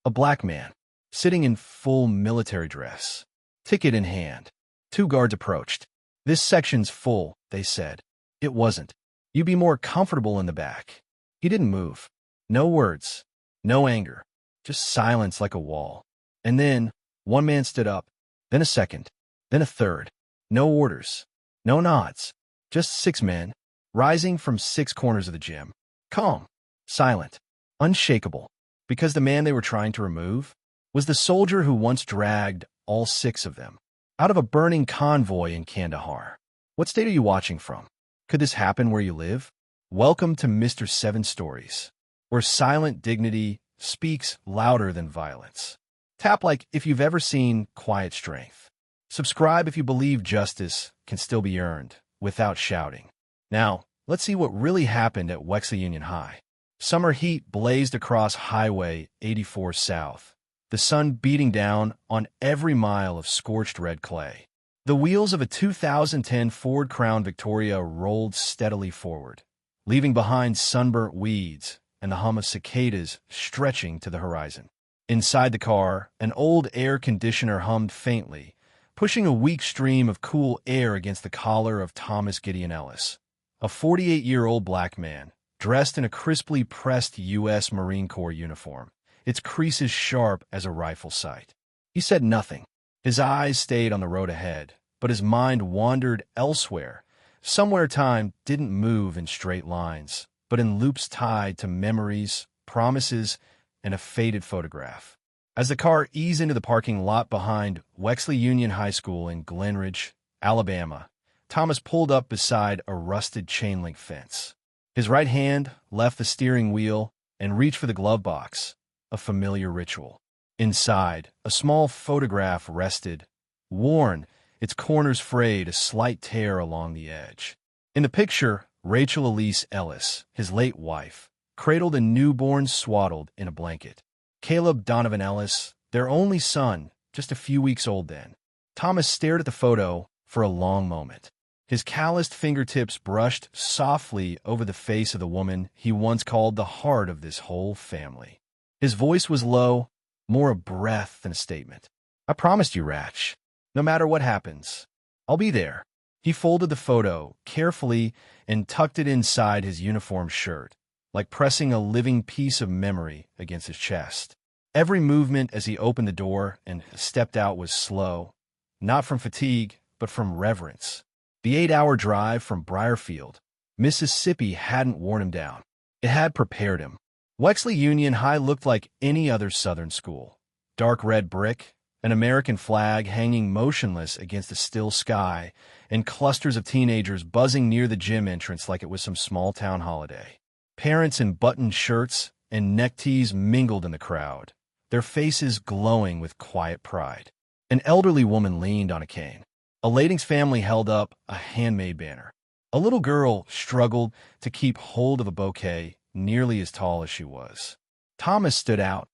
A black man, sitting in full military dress, ticket in hand. Two guards approached. "This section's full," they said. It wasn't. "You'd be more comfortable in the back." He didn't move. No words. No anger. Just silence like a wall. And then, one man stood up. Then a second. Then a third. No orders. No nods. Just 6 men, rising from 6 corners of the gym. Calm. Silent. Unshakable. Because the man they were trying to remove was the soldier who once dragged all 6 of them out of a burning convoy in Kandahar. What state are you watching from? Could this happen where you live? Welcome to Mr. 7 Stories, where silent dignity speaks louder than violence. Tap like if you've ever seen Quiet Strength. Subscribe if you believe justice can still be earned without shouting. Now, let's see what really happened at Wexley Union High. Summer heat blazed across Highway 84 South, the sun beating down on every mile of scorched red clay. The wheels of a 2010 Ford Crown Victoria rolled steadily forward, leaving behind sunburnt weeds and the hum of cicadas stretching to the horizon. Inside the car, an old air conditioner hummed faintly, pushing a weak stream of cool air against the collar of Thomas Gideon Ellis, a 48-year-old black man, dressed in a crisply pressed U.S. Marine Corps uniform, its creases sharp as a rifle sight. He said nothing. His eyes stayed on the road ahead, but his mind wandered elsewhere. Somewhere time didn't move in straight lines, but in loops tied to memories, promises, and a faded photograph. As the car eased into the parking lot behind Wexley Union High School in Glenridge, Alabama, Thomas pulled up beside a rusted chain-link fence. His right hand left the steering wheel and reached for the glove box, a familiar ritual. Inside, a small photograph rested, worn, its corners frayed, a slight tear along the edge. In the picture, Rachel Elise Ellis, his late wife, cradled a newborn swaddled in a blanket. Caleb Donovan Ellis, their only son, just a few weeks old then. Thomas stared at the photo for a long moment. His calloused fingertips brushed softly over the face of the woman he once called the heart of this whole family. His voice was low, more a breath than a statement. "I promised you, Ratch. No matter what happens, I'll be there." He folded the photo carefully and tucked it inside his uniform shirt, like pressing a living piece of memory against his chest. Every movement as he opened the door and stepped out was slow, not from fatigue, but from reverence. The 8-hour drive from Briarfield, Mississippi hadn't worn him down. It had prepared him. Wexley Union High looked like any other Southern school. Dark red brick, an American flag hanging motionless against the still sky, and clusters of teenagers buzzing near the gym entrance like it was some small-town holiday. Parents in buttoned shirts and neckties mingled in the crowd, their faces glowing with quiet pride. An elderly woman leaned on a cane. A Ladings family held up a handmade banner. A little girl struggled to keep hold of a bouquet nearly as tall as she was. Thomas stood out,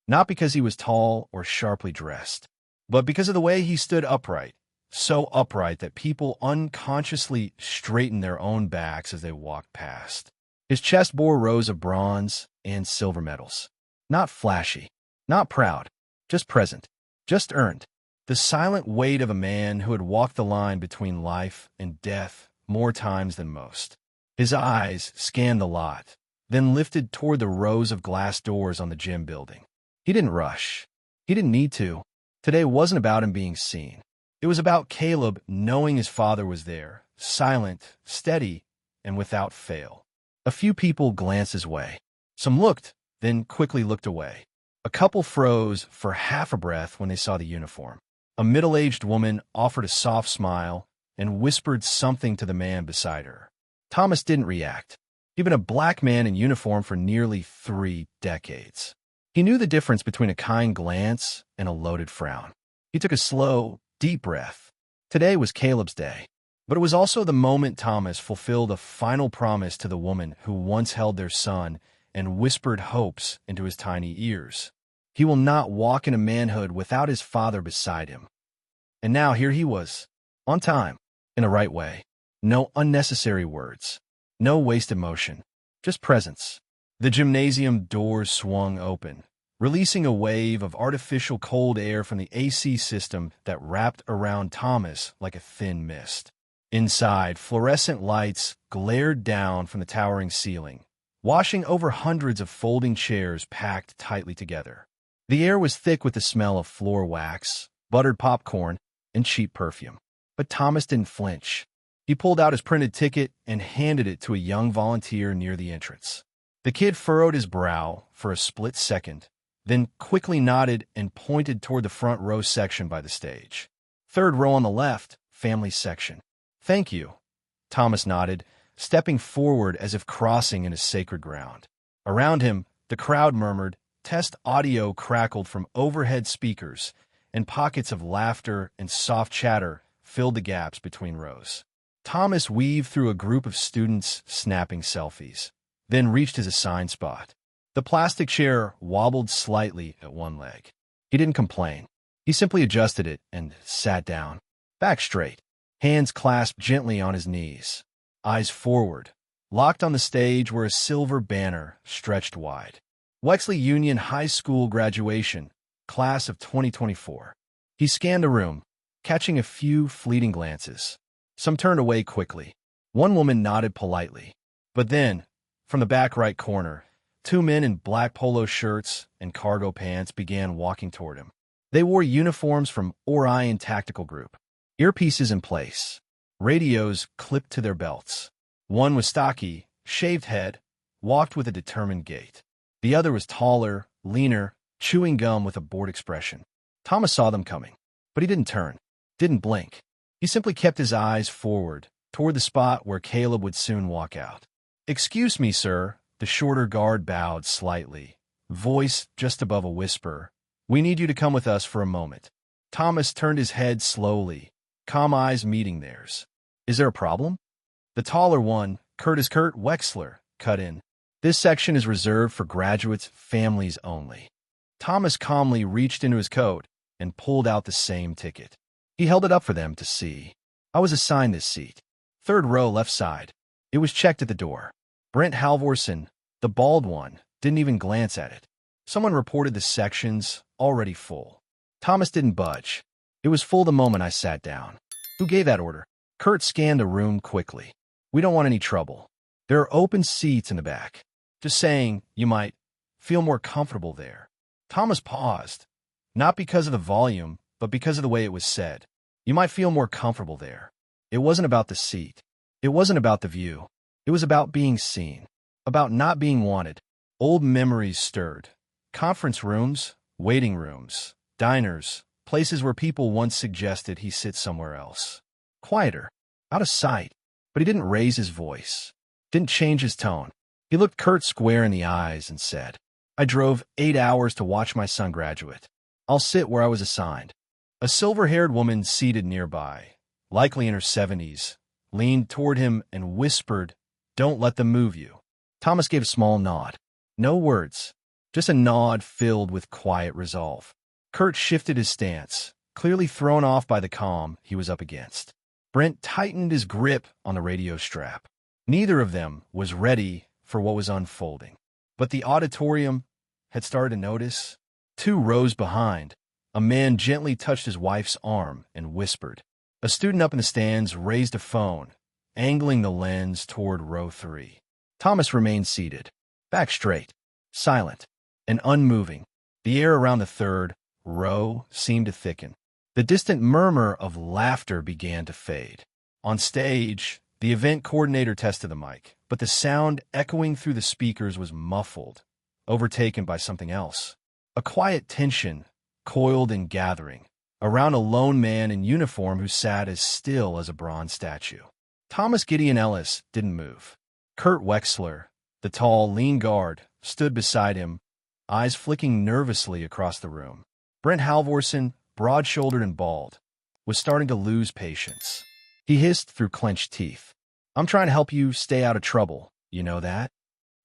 not because he was tall or sharply dressed, but because of the way he stood upright, so upright that people unconsciously straightened their own backs as they walked past. His chest bore rows of bronze and silver medals. Not flashy, not proud, just present, just earned. The silent weight of a man who had walked the line between life and death more times than most. His eyes scanned the lot, then lifted toward the rows of glass doors on the gym building. He didn't rush. He didn't need to. Today wasn't about him being seen. It was about Caleb knowing his father was there, silent, steady, and without fail. A few people glanced his way. Some looked, then quickly looked away. A couple froze for half a breath when they saw the uniform. A middle-aged woman offered a soft smile and whispered something to the man beside her. Thomas didn't react. He'd been a black man in uniform for nearly 3 decades. He knew the difference between a kind glance and a loaded frown. He took a slow, deep breath. Today was Caleb's day, but it was also the moment Thomas fulfilled a final promise to the woman who once held their son and whispered hopes into his tiny ears. He will not walk into manhood without his father beside him. And now here he was, on time, in the right way. No unnecessary words, no wasted motion, just presence. The gymnasium doors swung open. releasing a wave of artificial cold air from the AC system that wrapped around Thomas like a thin mist. Inside, fluorescent lights glared down from the towering ceiling, washing over hundreds of folding chairs packed tightly together. The air was thick with the smell of floor wax, buttered popcorn, and cheap perfume. But Thomas didn't flinch. He pulled out his printed ticket and handed it to a young volunteer near the entrance. The kid furrowed his brow for a split second, then quickly nodded and pointed toward the front row section by the stage. Third row on the left, family section. Thank you, Thomas nodded, stepping forward as if crossing into sacred ground. Around him, the crowd murmured, test audio crackled from overhead speakers, and pockets of laughter and soft chatter filled the gaps between rows. Thomas weaved through a group of students snapping selfies, then reached his assigned spot. The plastic chair wobbled slightly at one leg. He didn't complain. He simply adjusted it and sat down, back straight, hands clasped gently on his knees, eyes forward, locked on the stage where a silver banner stretched wide. Wexley Union High School graduation, class of 2024. He scanned the room, catching a few fleeting glances. Some turned away quickly. One woman nodded politely. But then, from the back right corner, two men in black polo shirts and cargo pants began walking toward him. They wore uniforms from Orion Tactical Group, earpieces in place, radios clipped to their belts. One was stocky, shaved head, walked with a determined gait. The other was taller, leaner, chewing gum with a bored expression. Thomas saw them coming, but he didn't turn, didn't blink. He simply kept his eyes forward, toward the spot where Caleb would soon walk out. "Excuse me, sir," the shorter guard bowed slightly, voice just above a whisper. "We need you to come with us for a moment." Thomas turned his head slowly, calm eyes meeting theirs. "Is there a problem?" The taller one, Kurt Wexler, cut in. "This section is reserved for graduates' families only." Thomas calmly reached into his coat and pulled out the same ticket. He held it up for them to see. "I was assigned this seat. Third row left side." It was checked at the door. Brent Halvorson, the bald one, didn't even glance at it. Someone reported the sections already full. Thomas didn't budge. "It was full the moment I sat down." "Who gave that order?" Kurt scanned the room quickly. "We don't want any trouble. There are open seats in the back. Just saying, you might feel more comfortable there." Thomas paused, not because of the volume, but because of the way it was said. You might feel more comfortable there. It wasn't about the seat. It wasn't about the view. It was about being seen, about not being wanted. Old memories stirred. Conference rooms, waiting rooms, diners, places where people once suggested he sit somewhere else. Quieter, out of sight. But he didn't raise his voice, didn't change his tone. He looked Kurt square in the eyes and said, "I drove 8 hours to watch my son graduate. I'll sit where I was assigned." A silver-haired woman seated nearby, likely in her 70s, leaned toward him and whispered, "Don't let them move you." Thomas gave a small nod. No words, just a nod filled with quiet resolve. Kurt shifted his stance, clearly thrown off by the calm he was up against. Brent tightened his grip on the radio strap. Neither of them was ready for what was unfolding. But the auditorium had started to notice. 2 rows behind, a man gently touched his wife's arm and whispered. A student up in the stands raised a phone, angling the lens toward row 3. Thomas remained seated, back straight, silent, and unmoving. The air around the third row seemed to thicken. The distant murmur of laughter began to fade. On stage, the event coordinator tested the mic, but the sound echoing through the speakers was muffled, overtaken by something else. A quiet tension coiled and gathering around a lone man in uniform who sat as still as a bronze statue. Thomas Gideon Ellis didn't move. Kurt Wexler, the tall, lean guard, stood beside him, eyes flicking nervously across the room. Brent Halvorson, broad-shouldered and bald, was starting to lose patience. He hissed through clenched teeth, "I'm trying to help you stay out of trouble, you know that?"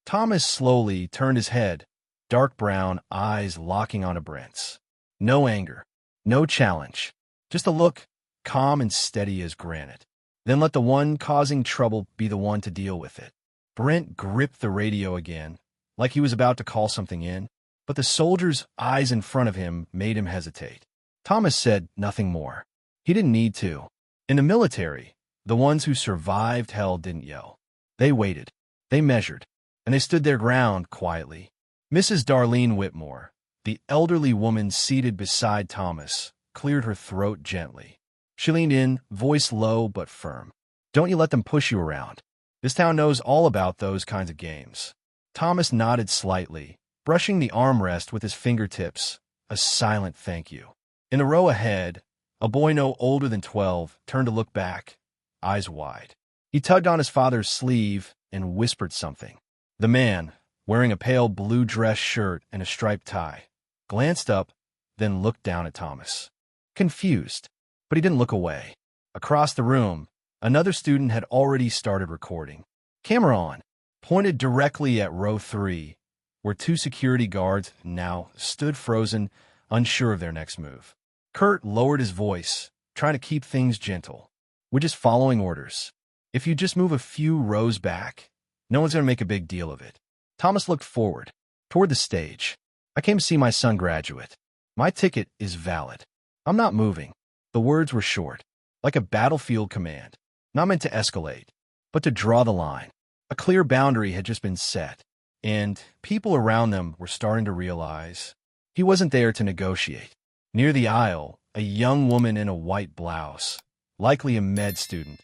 Thomas slowly turned his head, dark brown eyes locking onto Brent's. No anger, no challenge, just a look, calm and steady as granite. Then let the one causing trouble be the one to deal with it. Brent gripped the radio again, like he was about to call something in. but the soldier's eyes in front of him made him hesitate. Thomas said nothing more. He didn't need to. In the military, the ones who survived hell didn't yell. They waited. They measured. And they stood their ground quietly. Mrs. Darlene Whitmore, the elderly woman seated beside Thomas, cleared her throat gently. She leaned in, voice low but firm. Don't you let them push you around. This town knows all about those kinds of games. Thomas nodded slightly, brushing the armrest with his fingertips, a silent thank you. In the row ahead, a boy no older than 12 turned to look back, eyes wide. He tugged on his father's sleeve and whispered something. The man, wearing a pale blue dress shirt and a striped tie, glanced up, then looked down at Thomas. Confused, but he didn't look away. Across the room, another student had already started recording. Camera on, pointed directly at row 3, where 2 security guards now stood frozen, unsure of their next move. Kurt lowered his voice, trying to keep things gentle. We're just following orders. If you just move a few rows back, no one's going to make a big deal of it. Thomas looked forward, toward the stage. I came to see my son graduate. My ticket is valid. I'm not moving. The words were short, like a battlefield command, not meant to escalate, but to draw the line. A clear boundary had just been set, and people around them were starting to realize he wasn't there to negotiate. Near the aisle, a young woman in a white blouse, likely a med student,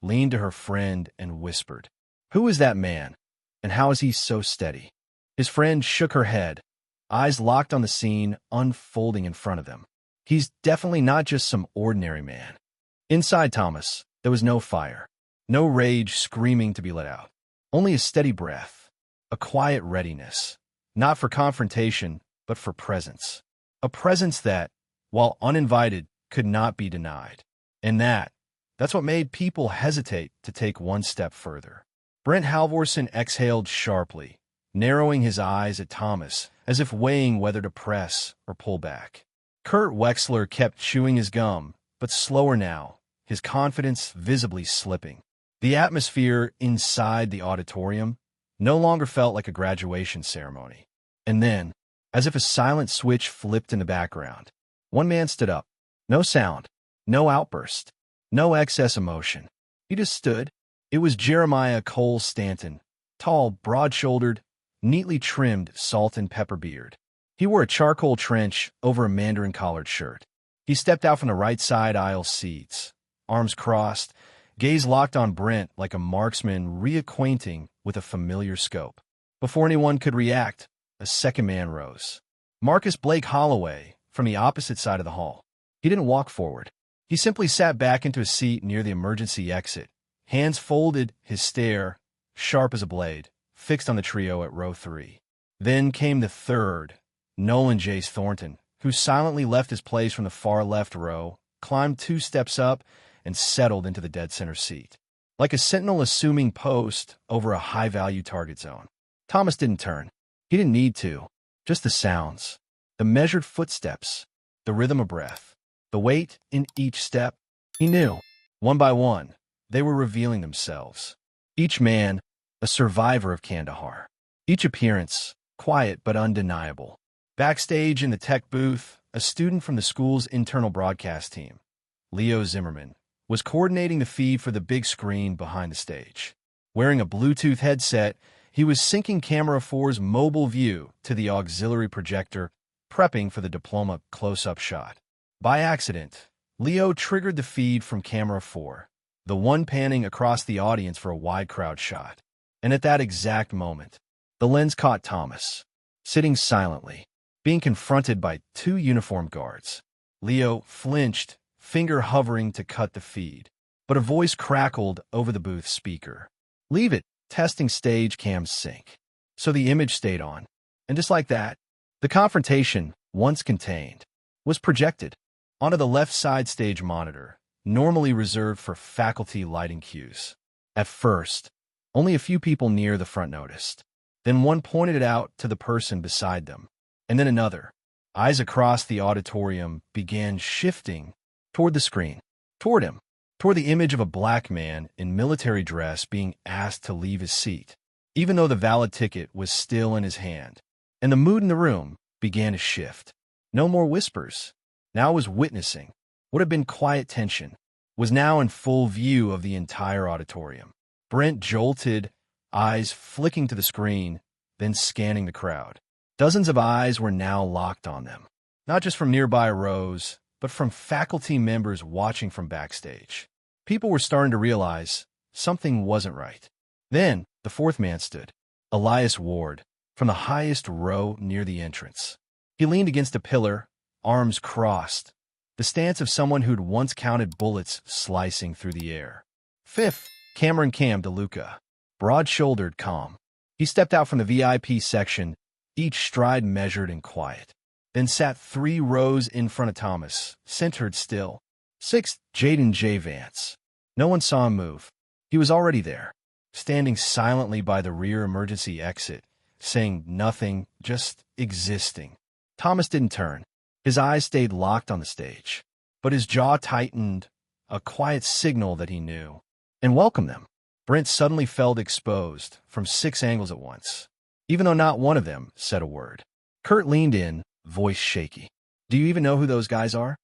leaned to her friend and whispered, "Who is that man, and how is he so steady?" His friend shook her head, eyes locked on the scene unfolding in front of them. He's definitely not just some ordinary man. Inside Thomas, there was no fire, no rage screaming to be let out, only a steady breath, a quiet readiness, not for confrontation, but for presence. A presence that, while uninvited, could not be denied. And that's what made people hesitate to take one step further. Brent Halvorsen exhaled sharply, narrowing his eyes at Thomas, as if weighing whether to press or pull back. Kurt Wexler kept chewing his gum, but slower now, his confidence visibly slipping. The atmosphere inside the auditorium no longer felt like a graduation ceremony. And then, as if a silent switch flipped in the background, one man stood up. No sound, no outburst, no excess emotion. He just stood. It was Jeremiah Cole Stanton, tall, broad-shouldered, neatly trimmed salt and pepper beard. He wore a charcoal trench over a mandarin collared shirt. He stepped out from the right side aisle seats, arms crossed, gaze locked on Brent like a marksman reacquainting with a familiar scope. Before anyone could react, a second man rose. Marcus Blake Holloway, from the opposite side of the hall. He didn't walk forward. He simply sat back into a seat near the emergency exit, hands folded, his stare, sharp as a blade, fixed on the trio at row 3. Then came the third, Nolan Jace Thornton, who silently left his place from the far left row, climbed 2 steps up, and settled into the dead center seat. Like a sentinel assuming post over a high-value target zone. Thomas didn't turn. He didn't need to. Just the sounds, the measured footsteps, the rhythm of breath, the weight in each step. He knew, one by one, they were revealing themselves. Each man, a survivor of Kandahar. Each appearance, quiet but undeniable. Backstage in the tech booth, a student from the school's internal broadcast team, Leo Zimmerman, was coordinating the feed for the big screen behind the stage. Wearing a Bluetooth headset, he was syncing Camera 4's mobile view to the auxiliary projector, prepping for the diploma close-up shot. By accident, Leo triggered the feed from Camera 4, the one panning across the audience for a wide crowd shot. And at that exact moment, the lens caught Thomas, sitting silently, being confronted by 2 uniformed guards. Leo flinched, finger hovering to cut the feed, but a voice crackled over the booth speaker. "Leave it, testing stage cam sync." So the image stayed on, and just like that, the confrontation, once contained, was projected onto the left side stage monitor, normally reserved for faculty lighting cues. At first, only a few people near the front noticed. Then one pointed it out to the person beside them, and then another. Eyes across the auditorium began shifting toward the screen, toward him, toward the image of a black man in military dress being asked to leave his seat, even though the valid ticket was still in his hand. And the mood in the room began to shift. No more whispers. Now it was witnessing. What had been quiet tension was now in full view of the entire auditorium. Brent jolted, eyes flicking to the screen, then scanning the crowd. Dozens of eyes were now locked on them, not just from nearby rows, but from faculty members watching from backstage. People were starting to realize something wasn't right. Then, the fourth man stood, Elias Ward, from the highest row near the entrance. He leaned against a pillar, arms crossed, the stance of someone who'd once counted bullets slicing through the air. Fifth, Cameron Cam DeLuca, broad-shouldered, calm. He stepped out from the VIP section, each stride measured and quiet, then sat 3 rows in front of Thomas, centered still. Sixth, Jaden J. Vance. No one saw him move. He was already there, standing silently by the rear emergency exit, saying nothing, just existing. Thomas didn't turn. His eyes stayed locked on the stage, but his jaw tightened, a quiet signal that he knew and welcomed them. Brent suddenly felt exposed from 6 angles at once, even though not one of them said a word. Kurt leaned in, voice shaky. "Do you even know who those guys are?"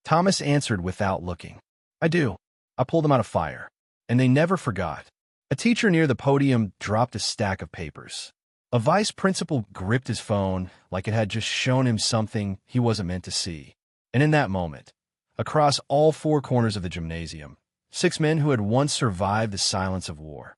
Thomas answered without looking. "I do. I pulled them out of fire." And they never forgot. A teacher near the podium dropped a stack of papers. A vice principal gripped his phone like it had just shown him something he wasn't meant to see. And in that moment, across all 4 corners of the gymnasium, 6 men who had once survived the silence of war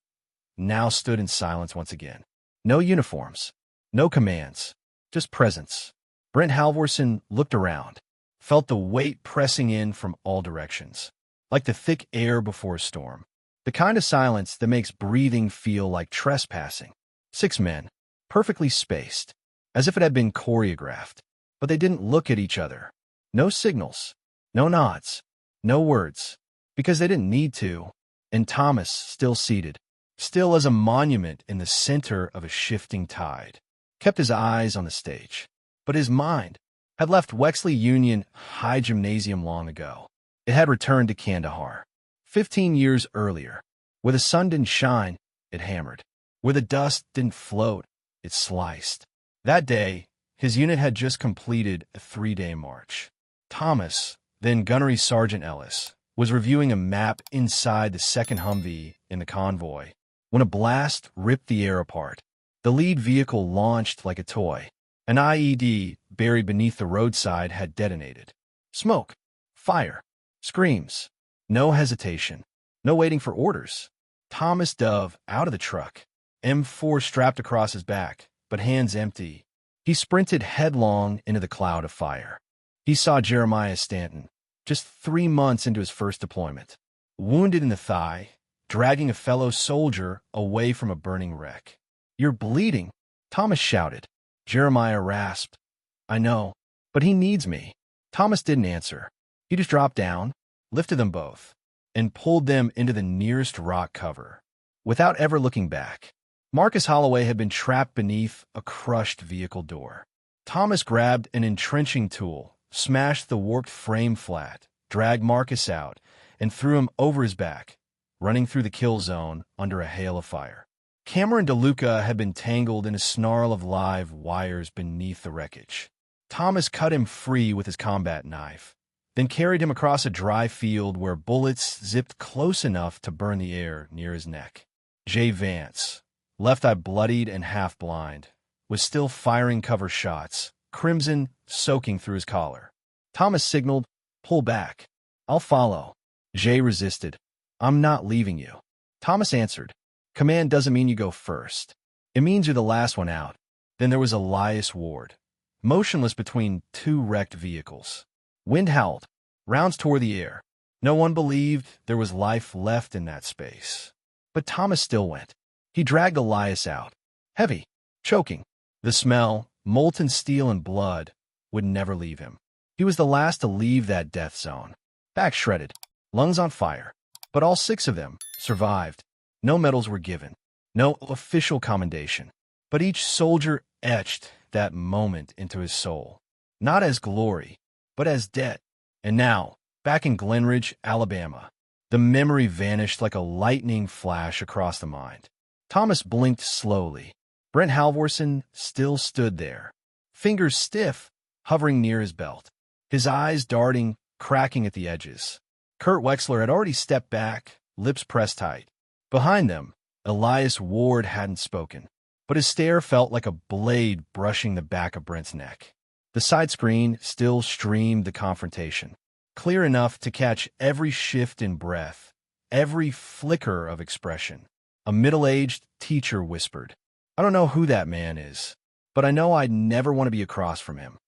now stood in silence once again. No uniforms, no commands, just presence. Brent Halvorson looked around, felt the weight pressing in from all directions, like the thick air before a storm. The kind of silence that makes breathing feel like trespassing. 6 men, perfectly spaced, as if it had been choreographed, but they didn't look at each other. No signals, no nods, no words, because they didn't need to. And Thomas, still seated, still as a monument in the center of a shifting tide, kept his eyes on the stage. But his mind had left Wexley Union High Gymnasium long ago. It had returned to Kandahar. 15 years earlier, where the sun didn't shine, it hammered. Where the dust didn't float, it sliced. That day, his unit had just completed a 3-day march. Thomas, then Gunnery Sergeant Ellis, was reviewing a map inside the second Humvee in the convoy when a blast ripped the air apart. The lead vehicle launched like a toy. An IED buried beneath the roadside had detonated. Smoke, fire, screams. No hesitation, no waiting for orders. Thomas dove out of the truck, M4 strapped across his back, but hands empty. He sprinted headlong into the cloud of fire. He saw Jeremiah Stanton, just 3 months into his first deployment, wounded in the thigh, dragging a fellow soldier away from a burning wreck. "You're bleeding," Thomas shouted. Jeremiah rasped, "I know, but he needs me." Thomas didn't answer. He just dropped down, lifted them both, and pulled them into the nearest rock cover, without ever looking back. Marcus Holloway had been trapped beneath a crushed vehicle door. Thomas grabbed an entrenching tool, smashed the warped frame flat, dragged Marcus out, and threw him over his back, running through the kill zone under a hail of fire. Cameron DeLuca had been tangled in a snarl of live wires beneath the wreckage. Thomas cut him free with his combat knife, then carried him across a dry field where bullets zipped close enough to burn the air near his neck. Jay Vance, left eye bloodied and half blind, was still firing cover shots, crimson soaking through his collar. Thomas signaled, "Pull back. I'll follow." Jay resisted. "I'm not leaving you." Thomas answered, "Command doesn't mean you go first. It means you're the last one out." Then there was Elias Ward, motionless between 2 wrecked vehicles. Wind howled, rounds tore the air. No one believed there was life left in that space. But Thomas still went. He dragged Elias out, heavy, choking. The smell, molten steel and blood, would never leave him. He was the last to leave that death zone. Back shredded, lungs on fire. But all 6 of them survived. No medals were given, no official commendation. But each soldier etched that moment into his soul, not as glory, but as debt. And now, back in Glenridge, Alabama, the memory vanished like a lightning flash across the mind. Thomas blinked slowly. Brent Halvorson still stood there, fingers stiff, hovering near his belt, his eyes darting, cracking at the edges. Kurt Wexler had already stepped back, lips pressed tight. Behind them, Elias Ward hadn't spoken, but his stare felt like a blade brushing the back of Brent's neck. The side screen still streamed the confrontation, clear enough to catch every shift in breath, every flicker of expression. A middle-aged teacher whispered, "I don't know who that man is, but I know I'd never want to be across from him."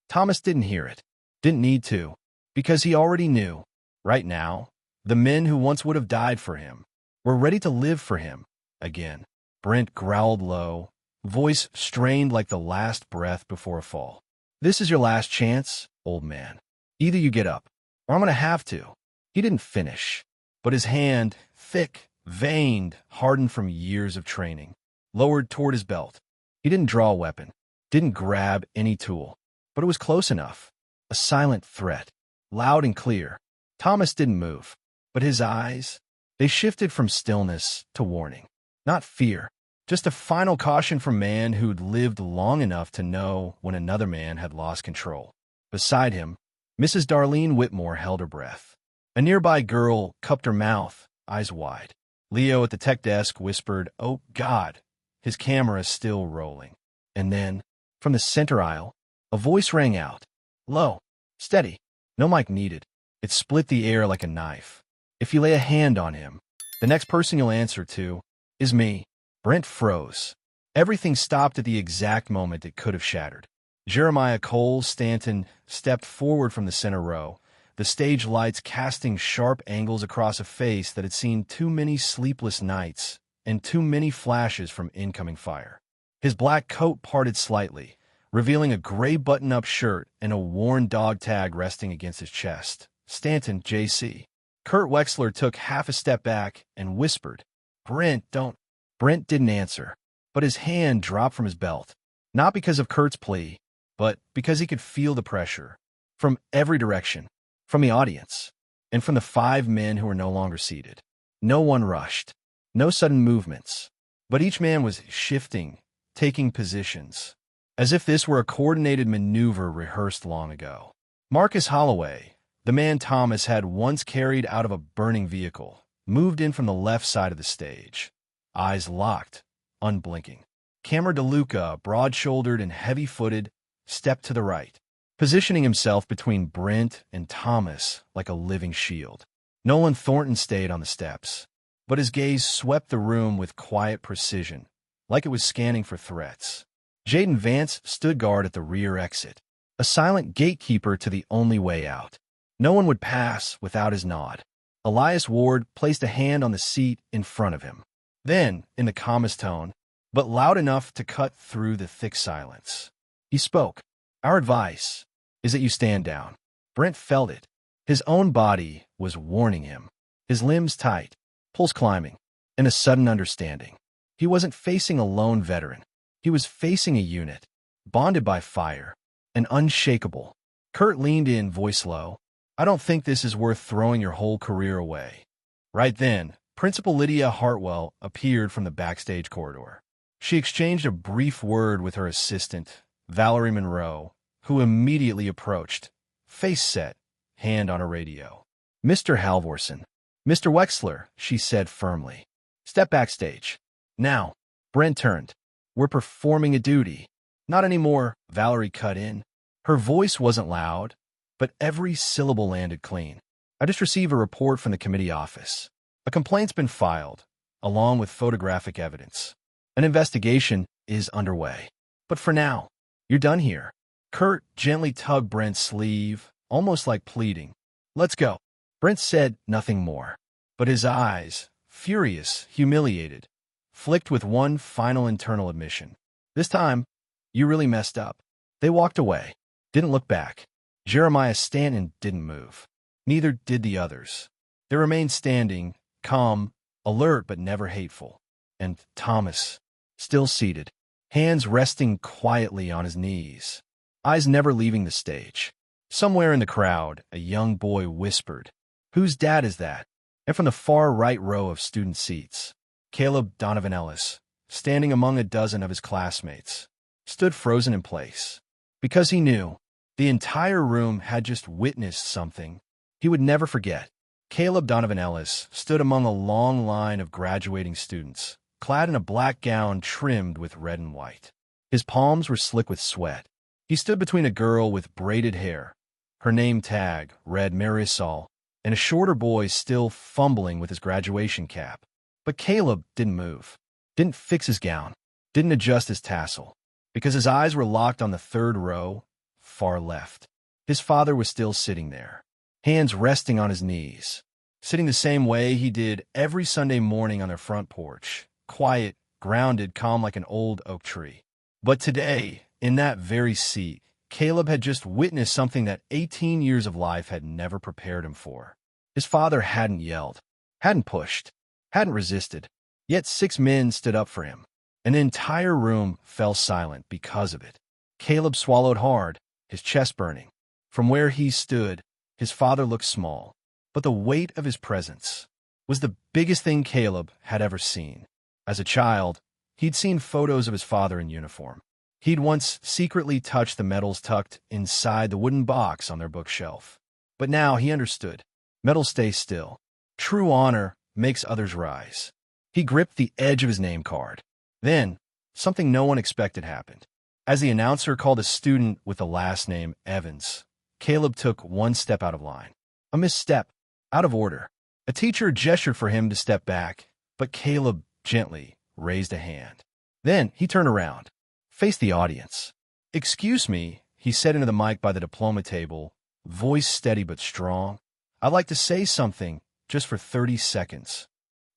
Thomas didn't hear it, didn't need to, because he already knew. Right now, the men who once would have died for him were ready to live for him again. Brent growled low, voice strained like the last breath before a fall. "This is your last chance, old man. Either you get up, or I'm going to have to." He didn't finish, but his hand, thick, veined, hardened from years of training, lowered toward his belt. He didn't draw a weapon, didn't grab any tool, but it was close enough. A silent threat, loud and clear. Thomas didn't move, but his eyes, they shifted from stillness to warning. Not fear, just a final caution from a man who'd lived long enough to know when another man had lost control. Beside him, Mrs. Darlene Whitmore held her breath. A nearby girl cupped her mouth, eyes wide. Leo at the tech desk whispered, "Oh, God." His camera still rolling. And then, from the center aisle, a voice rang out. Low, steady, no mic needed. It split the air like a knife. "If you lay a hand on him, the next person you'll answer to is me." Brent froze. Everything stopped at the exact moment it could have shattered. Jeremiah Cole Stanton stepped forward from the center row, the stage lights casting sharp angles across a face that had seen too many sleepless nights and too many flashes from incoming fire. His black coat parted slightly, revealing a gray button-up shirt and a worn dog tag resting against his chest. "Stanton, J.C." Kurt Wexler took half a step back and whispered, "Brent, don't." Brent didn't answer, but his hand dropped from his belt, not because of Kurt's plea, but because he could feel the pressure from every direction, from the audience, and from the 5 men who were no longer seated. No one rushed, no sudden movements, but each man was shifting, taking positions, as if this were a coordinated maneuver rehearsed long ago. Marcus Holloway, the man Thomas had once carried out of a burning vehicle, moved in from the left side of the stage, eyes locked, unblinking. Cameron DeLuca, broad-shouldered and heavy-footed, stepped to the right, positioning himself between Brent and Thomas like a living shield. Nolan Thornton stayed on the steps, but his gaze swept the room with quiet precision, like it was scanning for threats. Jaden Vance stood guard at the rear exit, a silent gatekeeper to the only way out. No one would pass without his nod. Elias Ward placed a hand on the seat in front of him. Then, in the calmest tone, but loud enough to cut through the thick silence, he spoke. "Our advice is that you stand down." Brent felt it. His own body was warning him, his limbs tight, pulse climbing, and a sudden understanding. He wasn't facing a lone veteran. He was facing a unit, bonded by fire, and unshakable. Kurt leaned in, voice low. "I don't think this is worth throwing your whole career away." Right then, Principal Lydia Hartwell appeared from the backstage corridor. She exchanged a brief word with her assistant, Valerie Monroe, who immediately approached, face set, hand on a radio. "Mr. Halvorsen." "Mr. Wexler," she said firmly. "Step backstage. Now." Brent turned. "We're performing a duty." "Not anymore," Valerie cut in. Her voice wasn't loud, but every syllable landed clean. "I just received a report from the committee office. A complaint's been filed, along with photographic evidence. An investigation is underway. But for now, you're done here." Kurt gently tugged Brent's sleeve, almost like pleading. "Let's go." Brent said nothing more, but his eyes, furious, humiliated, flicked with one final internal admission. "This time, you really messed up." They walked away, didn't look back. Jeremiah Stanton didn't move. Neither did the others. They remained standing, calm, alert but never hateful. And Thomas, still seated, hands resting quietly on his knees, eyes never leaving the stage. Somewhere in the crowd, a young boy whispered, "Whose dad is that?" And from the far right row of student seats, Caleb Donovan Ellis, standing among a dozen of his classmates, stood frozen in place. because he knew the entire room had just witnessed something he would never forget. Caleb Donovan Ellis stood among a long line of graduating students, clad in a black gown trimmed with red and white. His palms were slick with sweat. He stood between a girl with braided hair, her name tag read Marisol, and a shorter boy still fumbling with his graduation cap. But Caleb didn't move, didn't fix his gown, didn't adjust his tassel, because his eyes were locked on the third row, far left. His father was still sitting there, hands resting on his knees, sitting the same way he did every Sunday morning on their front porch, quiet, grounded, calm like an old oak tree. But today, in that very seat, Caleb had just witnessed something that 18 years of life had never prepared him for. His father hadn't yelled, hadn't pushed, hadn't resisted, yet 6 men stood up for him, and the entire room fell silent because of it. Caleb swallowed hard, his chest burning. From where he stood, his father looked small, but the weight of his presence was the biggest thing Caleb had ever seen. As a child, he'd seen photos of his father in uniform. He'd once secretly touched the medals tucked inside the wooden box on their bookshelf. But now he understood. Medals stay still. True honor makes others rise. He gripped the edge of his name card. Then, something no one expected happened. As the announcer called a student with the last name Evans, Caleb took one step out of line. A misstep, out of order. A teacher gestured for him to step back, but Caleb gently raised a hand. Then he turned around, faced the audience. "Excuse me," he said into the mic by the diploma table, voice steady but strong. "I'd like to say something, just for 30 seconds.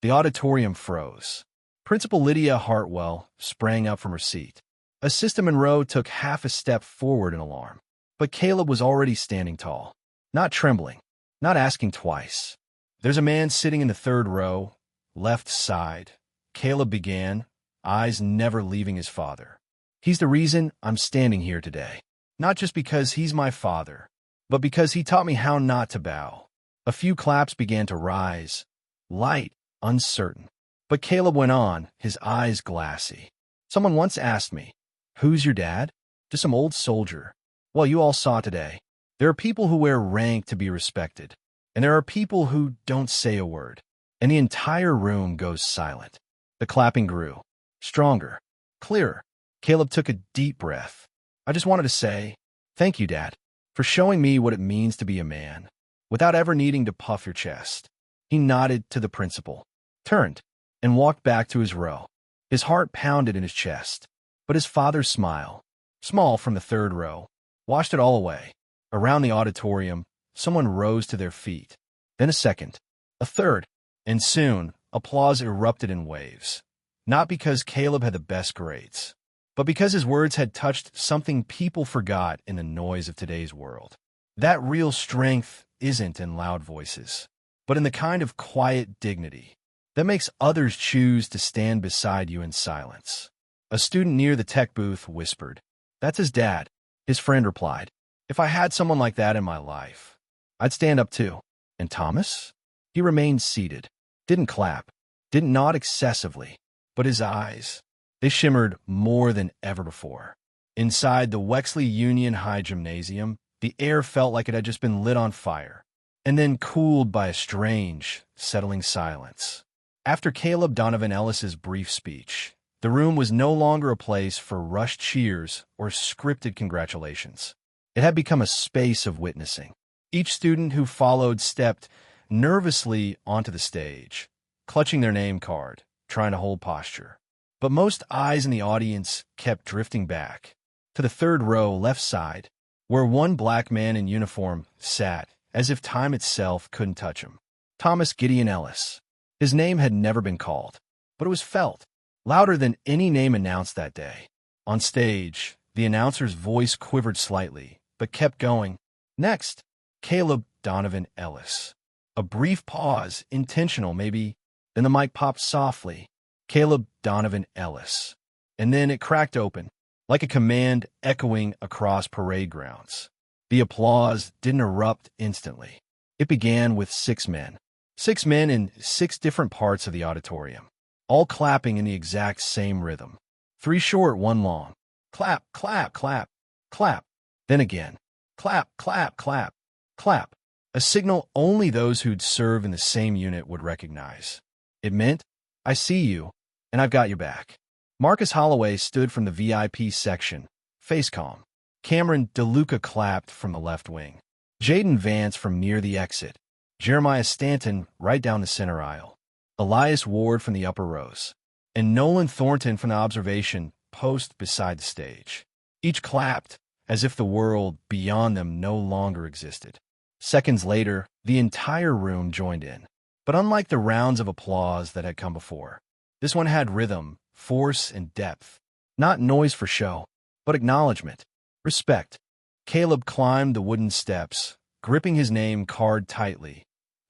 The auditorium froze. Principal Lydia Hartwell sprang up from her seat. Assistant Monroe took half a step forward in alarm. But Caleb was already standing tall, not trembling, not asking twice. "There's a man sitting in the third row, left side," Caleb began, eyes never leaving his father. "He's the reason I'm standing here today. Not just because he's my father, but because he taught me how not to bow." A few claps began to rise, light, uncertain. But Caleb went on, his eyes glassy. "Someone once asked me, 'Who's your dad?' Just some old soldier. Well, you all saw today. There are people who wear rank to be respected, and there are people who don't say a word." And the entire room goes silent. The clapping grew, stronger, clearer. Caleb took a deep breath. "I just wanted to say, thank you, Dad, for showing me what it means to be a man, without ever needing to puff your chest." He nodded to the principal, turned, and walked back to his row. His heart pounded in his chest, but his father's smile, small from the third row, washed it all away. Around the auditorium, someone rose to their feet. Then a second, a third, and soon applause erupted in waves. Not because Caleb had the best grades, but because his words had touched something people forgot in the noise of today's world. That real strength isn't in loud voices, but in the kind of quiet dignity that makes others choose to stand beside you in silence. A student near the tech booth whispered, "That's his dad." His friend replied, "If I had someone like that in my life, I'd stand up too." And Thomas? He remained seated, didn't clap, didn't nod excessively, but his eyes, they shimmered more than ever before. Inside the Wexley Union High Gymnasium, the air felt like it had just been lit on fire, and then cooled by a strange, settling silence. After Caleb Donovan Ellis's brief speech, the room was no longer a place for rushed cheers or scripted congratulations. It had become a space of witnessing. Each student who followed stepped nervously onto the stage, clutching their name card, trying to hold posture. But most eyes in the audience kept drifting back, to the third row left side, where one black man in uniform sat, as if time itself couldn't touch him. Thomas Gideon Ellis. His name had never been called, but it was felt, louder than any name announced that day. On stage, the announcer's voice quivered slightly, but kept going. "Next, Caleb Donovan Ellis." A brief pause, intentional maybe, then the mic popped softly. "Caleb Donovan Ellis." And then it cracked open, like a command echoing across parade grounds. The applause didn't erupt instantly. It began with 6 men. 6 men in 6 different parts of the auditorium, all clapping in the exact same rhythm. 3 short, 1 long. Clap, clap, clap, clap. Then again. Clap, clap, clap, clap. A signal only those who'd serve in the same unit would recognize. It meant, I see you, and I've got your back. Marcus Holloway stood from the VIP section, face calm. Cameron DeLuca clapped from the left wing. Jaden Vance from near the exit. Jeremiah Stanton right down the center aisle. Elias Ward from the upper rows. And Nolan Thornton from the observation post beside the stage. Each clapped, as if the world beyond them no longer existed. Seconds later, the entire room joined in. But unlike the rounds of applause that had come before, this one had rhythm, force, and depth. Not noise for show, but acknowledgement. Respect. Caleb climbed the wooden steps, gripping his name card tightly,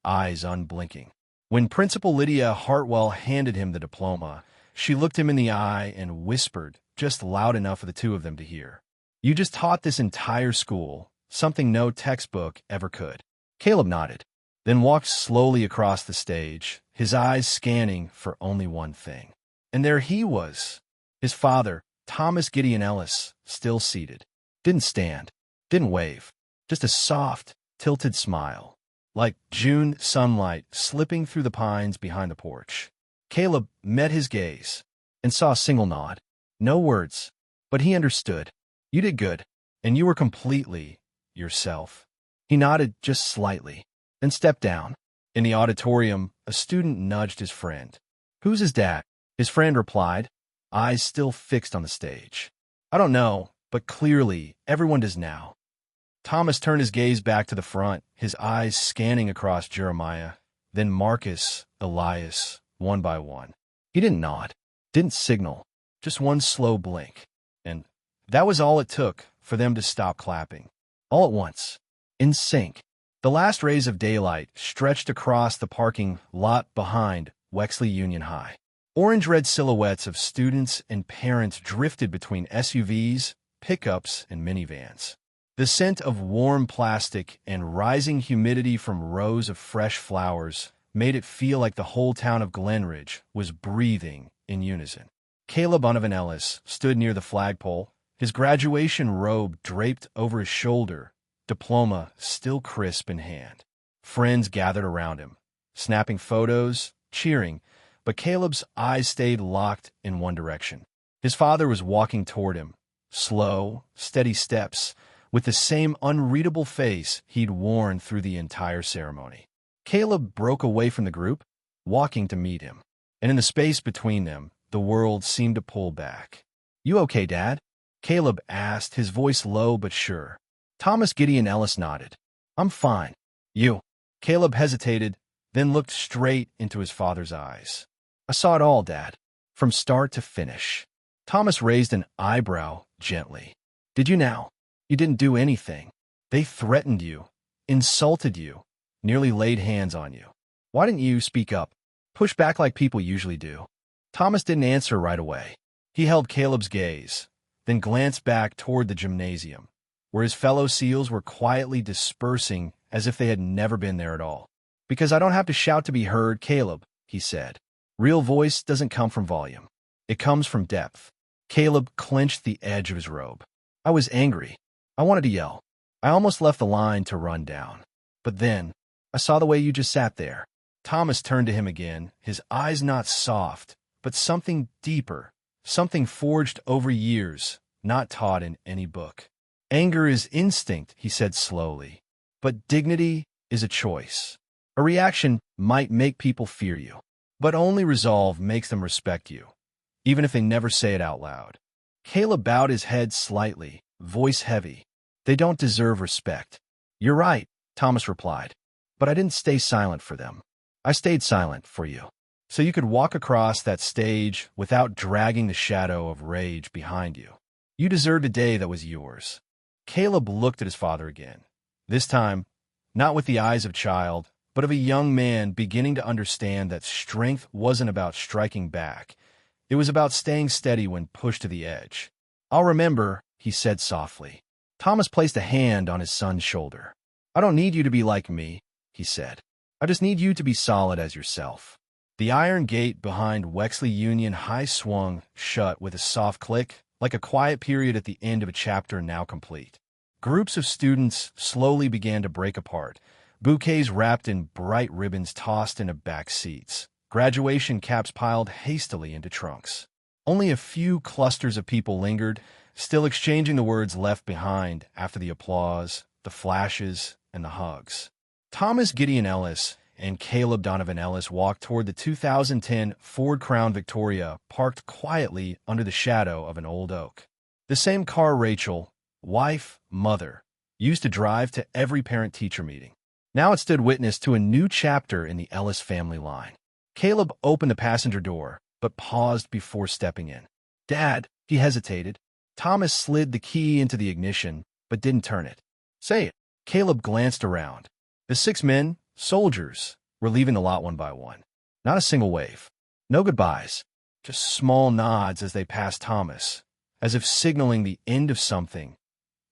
eyes unblinking. When Principal Lydia Hartwell handed him the diploma, she looked him in the eye and whispered, just loud enough for the two of them to hear. You just taught this entire school, something no textbook ever could. Caleb nodded, then walked slowly across the stage, his eyes scanning for only one thing. And there he was, his father, Thomas Gideon Ellis, still seated. Didn't stand, didn't wave, just a soft, tilted smile, like June sunlight slipping through the pines behind the porch. Caleb met his gaze and saw a single nod. No words, but he understood. You did good, and you were completely yourself. He nodded just slightly, then stepped down. In the auditorium, a student nudged his friend. Who's his dad? His friend replied, eyes still fixed on the stage. I don't know, but clearly everyone does now. Thomas turned his gaze back to the front, his eyes scanning across Jeremiah, then Marcus, Elias, one by one. He didn't nod, didn't signal, just one slow blink. And that was all it took for them to stop clapping. All at once, in sync. The last rays of daylight stretched across the parking lot behind Wexley Union High. Orange-red silhouettes of students and parents drifted between SUVs, pickups, and minivans. The scent of warm plastic and rising humidity from rows of fresh flowers made it feel like the whole town of Glenridge was breathing in unison. Caleb Donovan Ellis stood near the flagpole, his graduation robe draped over his shoulder, diploma still crisp in hand. Friends gathered around him, snapping photos, cheering, but Caleb's eyes stayed locked in one direction. His father was walking toward him, slow, steady steps, with the same unreadable face he'd worn through the entire ceremony. Caleb broke away from the group, walking to meet him, and in the space between them, the world seemed to pull back. You okay, Dad? Caleb asked, his voice low but sure. Thomas Gideon Ellis nodded. I'm fine. You? Caleb hesitated, then looked straight into his father's eyes. I saw it all, Dad, from start to finish. Thomas raised an eyebrow gently. Did you now? You didn't do anything. They threatened you, insulted you, nearly laid hands on you. Why didn't you speak up? Push back like people usually do. Thomas didn't answer right away. He held Caleb's gaze, then glanced back toward the gymnasium, where his fellow SEALs were quietly dispersing as if they had never been there at all. Because I don't have to shout to be heard, Caleb, he said. Real voice doesn't come from volume. It comes from depth. Caleb clenched the edge of his robe. I was angry. I wanted to yell. I almost left the line to run down. But then, I saw the way you just sat there. Thomas turned to him again, his eyes not soft, but something deeper, something forged over years, not taught in any book. Anger is instinct, he said slowly, but dignity is a choice. A reaction might make people fear you, but only resolve makes them respect you, even if they never say it out loud. Caleb bowed his head slightly, voice heavy. They don't deserve respect. You're right, Thomas replied, but I didn't stay silent for them. I stayed silent for you, so you could walk across that stage without dragging the shadow of rage behind you. You deserved a day that was yours. Caleb looked at his father again, this time not with the eyes of a child, but of a young man beginning to understand that strength wasn't about striking back. It was about staying steady when pushed to the edge. I'll remember, he said softly. Thomas placed a hand on his son's shoulder. I don't need you to be like me, he said. I just need you to be solid as yourself. The iron gate behind Wexley Union High swung shut with a soft click, like a quiet period at the end of a chapter now complete. Groups of students slowly began to break apart, bouquets wrapped in bright ribbons tossed into back seats, graduation caps piled hastily into trunks. Only a few clusters of people lingered, still exchanging the words left behind after the applause, the flashes, and the hugs. Thomas Gideon Ellis and Caleb Donovan Ellis walked toward the 2010 Ford Crown Victoria parked quietly under the shadow of an old oak. The same car Rachel, wife, mother, used to drive to every parent-teacher meeting. Now it stood witness to a new chapter in the Ellis family line. Caleb opened the passenger door, but paused before stepping in. "Dad," he hesitated. Thomas slid the key into the ignition, but didn't turn it. "Say it." Caleb glanced around. The 6 men, soldiers, were leaving the lot one by one. Not a single wave. No goodbyes. Just small nods as they passed Thomas, as if signaling the end of something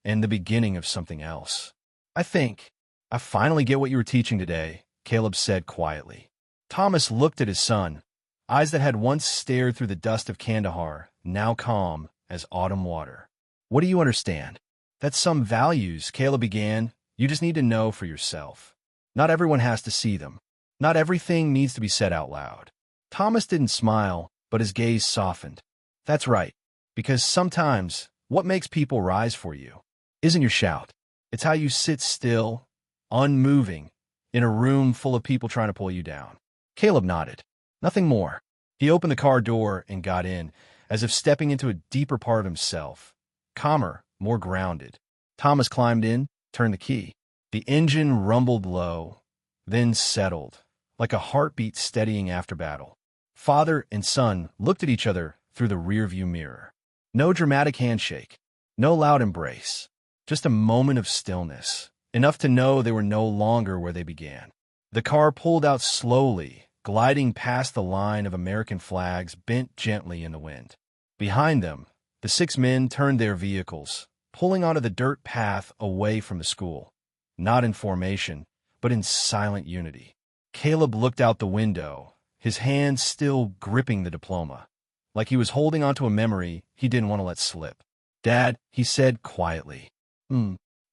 and the beginning of something else. "I think I finally get what you were teaching today," Caleb said quietly. Thomas looked at his son, eyes that had once stared through the dust of Kandahar, now calm as autumn water. "What do you understand?" "That some values," Caleb began, "you just need to know for yourself. Not everyone has to see them. Not everything needs to be said out loud." Thomas didn't smile, but his gaze softened. "That's right, because sometimes what makes people rise for you isn't your shout. It's how you sit still, unmoving, in a room full of people trying to pull you down." Caleb nodded. Nothing more. He opened the car door and got in, as if stepping into a deeper part of himself, calmer, more grounded. Thomas climbed in, turned the key. The engine rumbled low, then settled, like a heartbeat steadying after battle. Father and son looked at each other through the rearview mirror. No dramatic handshake, no loud embrace, just a moment of stillness, enough to know they were no longer where they began. The car pulled out slowly, gliding past the line of American flags bent gently in the wind. Behind them, the 6 men turned their vehicles, pulling onto the dirt path away from the school, not in formation, but in silent unity. Caleb looked out the window, his hand still gripping the diploma, like he was holding onto a memory he didn't want to let slip. "Dad," he said quietly,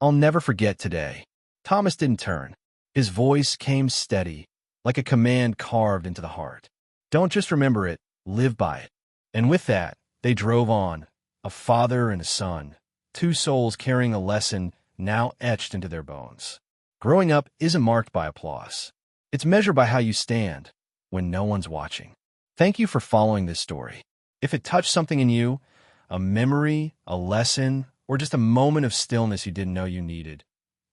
"I'll never forget today." Thomas didn't turn. His voice came steady, like a command carved into the heart. "Don't just remember it, live by it." And with that, they drove on, a father and a son, 2 souls carrying a lesson now etched into their bones. Growing up isn't marked by applause. It's measured by how you stand when no one's watching. Thank you for following this story. If it touched something in you, a memory, a lesson, or just a moment of stillness you didn't know you needed,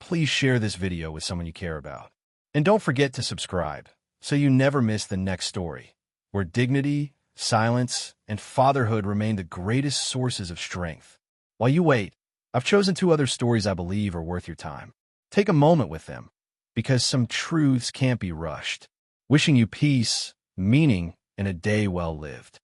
please share this video with someone you care about. And don't forget to subscribe so you never miss the next story, where dignity, silence, and fatherhood remain the greatest sources of strength. While you wait, I've chosen 2 other stories I believe are worth your time. Take a moment with them, because some truths can't be rushed. Wishing you peace, meaning, and a day well lived.